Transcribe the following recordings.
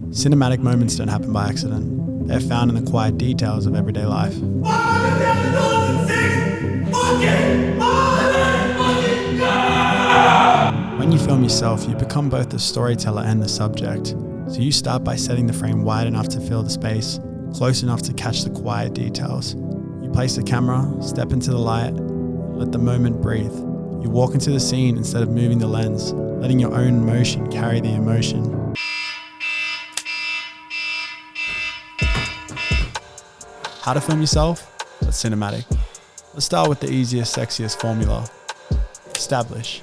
Cinematic moments don't happen by accident. They're found in the quiet details of everyday life. When you film yourself, you become both the storyteller and the subject. So you start by setting the frame wide enough to fill the space, close enough to catch the quiet details. You place the camera, step into the light, let the moment breathe. You walk into the scene instead of moving the lens, letting your own motion carry the emotion. How to film yourself? That's cinematic. Let's start with the easiest, sexiest formula. Establish.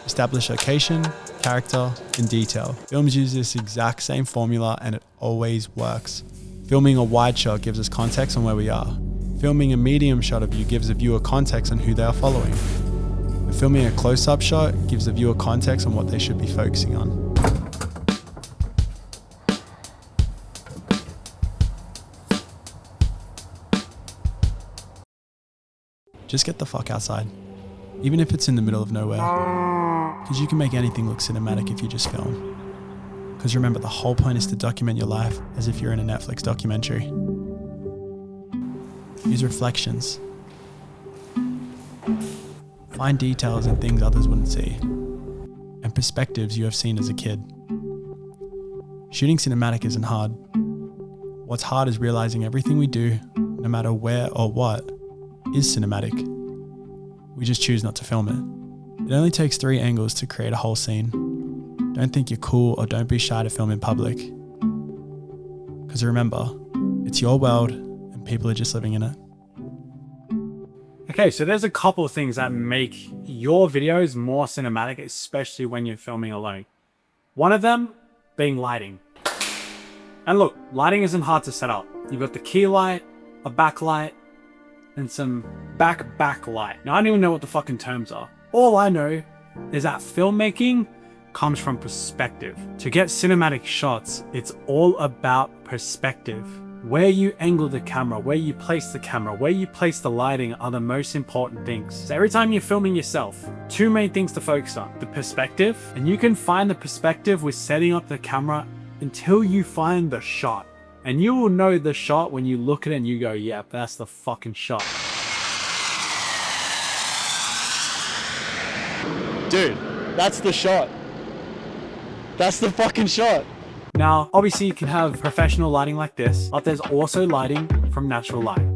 Establish location, character, and detail. Films use this exact same formula and it always works. Filming a wide shot gives us context on where we are. Filming a medium shot of you gives the viewer context on who they are following. And filming a close-up shot gives the viewer context on what they should be focusing on. Just get the fuck outside, even if it's in the middle of nowhere, because you can make anything look cinematic if you just film. Because remember, the whole point is to document your life as if you're in a Netflix documentary. Use reflections. Find details in things others wouldn't see, and perspectives you have seen as a kid. Shooting cinematic isn't hard. What's hard is realizing everything we do, no matter where or what, is cinematic. We just choose not to film it. It only takes 3 angles to create a whole scene. Don't think you're cool or don't be shy to film in public. Because remember, it's your world and people are just living in it. Okay, so there's a couple of things that make your videos more cinematic, especially when you're filming alone. One of them being lighting. And look, lighting isn't hard to set up. You've got the key light, a backlight, and some backlight. Now, I don't even know what the fucking terms are. All I know is that filmmaking comes from perspective. To get cinematic shots, it's all about perspective. Where you angle the camera, where you place the camera, where you place the lighting are the most important things. So every time you're filming yourself, 2 main things to focus on. The perspective, and you can find the perspective with setting up the camera until you find the shot. And you will know the shot when you look at it and you go, yeah, that's the fucking shot. Dude, that's the shot. That's the fucking shot. Now, obviously you can have professional lighting like this, but there's also lighting from natural light.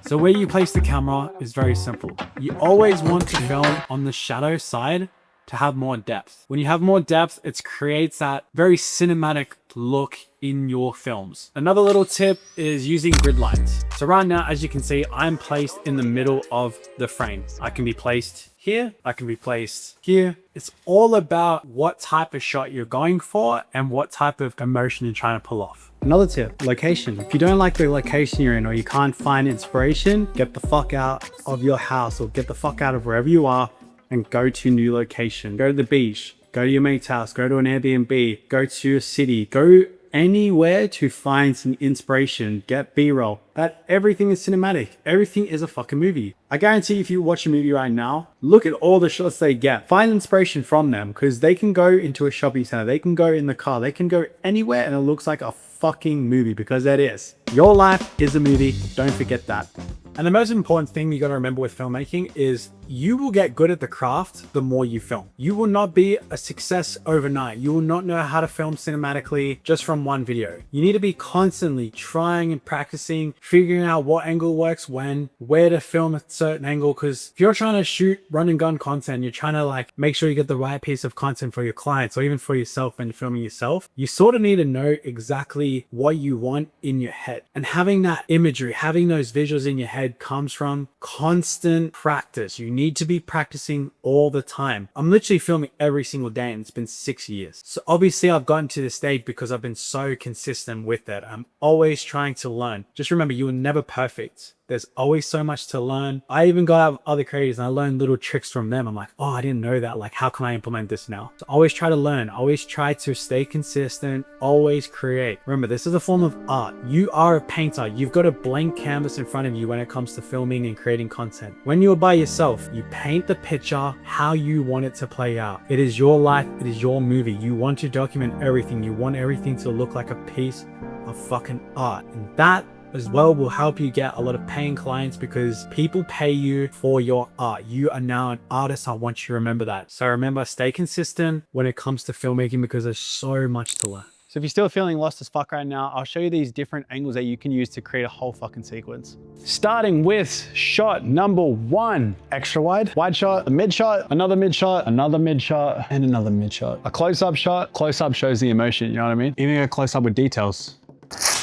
So where you place the camera is very simple. You always want to film on the shadow side to have more depth. When you have more depth, it creates that very cinematic look in your films. Another little tip is using grid lights. So right now, as you can see, I'm placed in the middle of the frame. I can be placed here, I can be placed here. It's all about what type of shot you're going for and what type of emotion you're trying to pull off. Another tip, location. If you don't like the location you're in or you can't find inspiration, get the fuck out of your house or get the fuck out of wherever you are and go to a new location. Go to the beach, go to your mate's house, go to an Airbnb, go to a city, go anywhere to find some inspiration, get B-roll. That everything is cinematic. Everything is a fucking movie. I guarantee if you watch a movie right now, look at all the shots they get. Find inspiration from them because they can go into a shopping center, they can go in the car, they can go anywhere and it looks like a fucking movie because it is. Your life is a movie. Don't forget that. And the most important thing you got to remember with filmmaking is you will get good at the craft the more you film. You will not be a success overnight. You will not know how to film cinematically just from one video. You need to be constantly trying and practicing, figuring out what angle works when, where to film a certain angle. Because if you're trying to shoot run and gun content, you're trying to like make sure you get the right piece of content for your clients or even for yourself when you're filming yourself, you sort of need to know exactly what you want in your head. And having that imagery, having those visuals in your head comes from constant practice. You need to be practicing all the time. I'm literally filming every single day and it's been 6 years. So obviously I've gotten to this stage because I've been so consistent with it. I'm always trying to learn. Just remember, you are never perfect. There's always so much to learn. I even go out with other creators and I learn little tricks from them. I'm like, oh, I didn't know that. Like, how can I implement this now? So always try to learn, always try to stay consistent, always create. Remember, this is a form of art. You are a painter. You've got a blank canvas in front of you when it comes to filming and creating content. When you're by yourself, you paint the picture how you want it to play out. It is your life. It is your movie. You want to document everything. You want everything to look like a piece of fucking art. And that as well will help you get a lot of paying clients because people pay you for your art. You are now an artist. I want you to remember that. So remember, stay consistent when it comes to filmmaking because there's so much to learn. So if you're still feeling lost as fuck right now, I'll show you these different angles that you can use to create a whole fucking sequence. Starting with shot number 1. Extra wide, wide shot, a mid shot, another mid shot, another mid shot, and another mid shot. A close-up shot, close-up shows the emotion, you know what I mean? Even a close-up with details.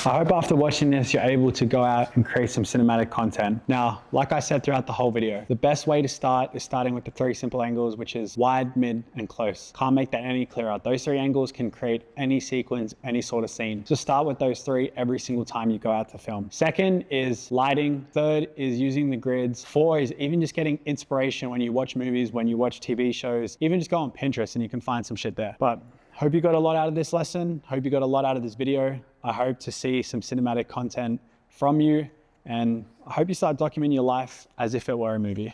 I hope after watching this, you're able to go out and create some cinematic content. Now, like I said throughout the whole video, the best way to start is starting with the 3 simple angles, which is wide, mid, and close. Can't make that any clearer. Those 3 angles can create any sequence, any sort of scene. So start with those 3 every single time you go out to film. Second is lighting. Third is using the grids. 4 is even just getting inspiration when you watch movies, when you watch TV shows, even just go on Pinterest and you can find some shit there. But hope you got a lot out of this lesson. Hope you got a lot out of this video. I hope to see some cinematic content from you, and I hope you start documenting your life as if it were a movie.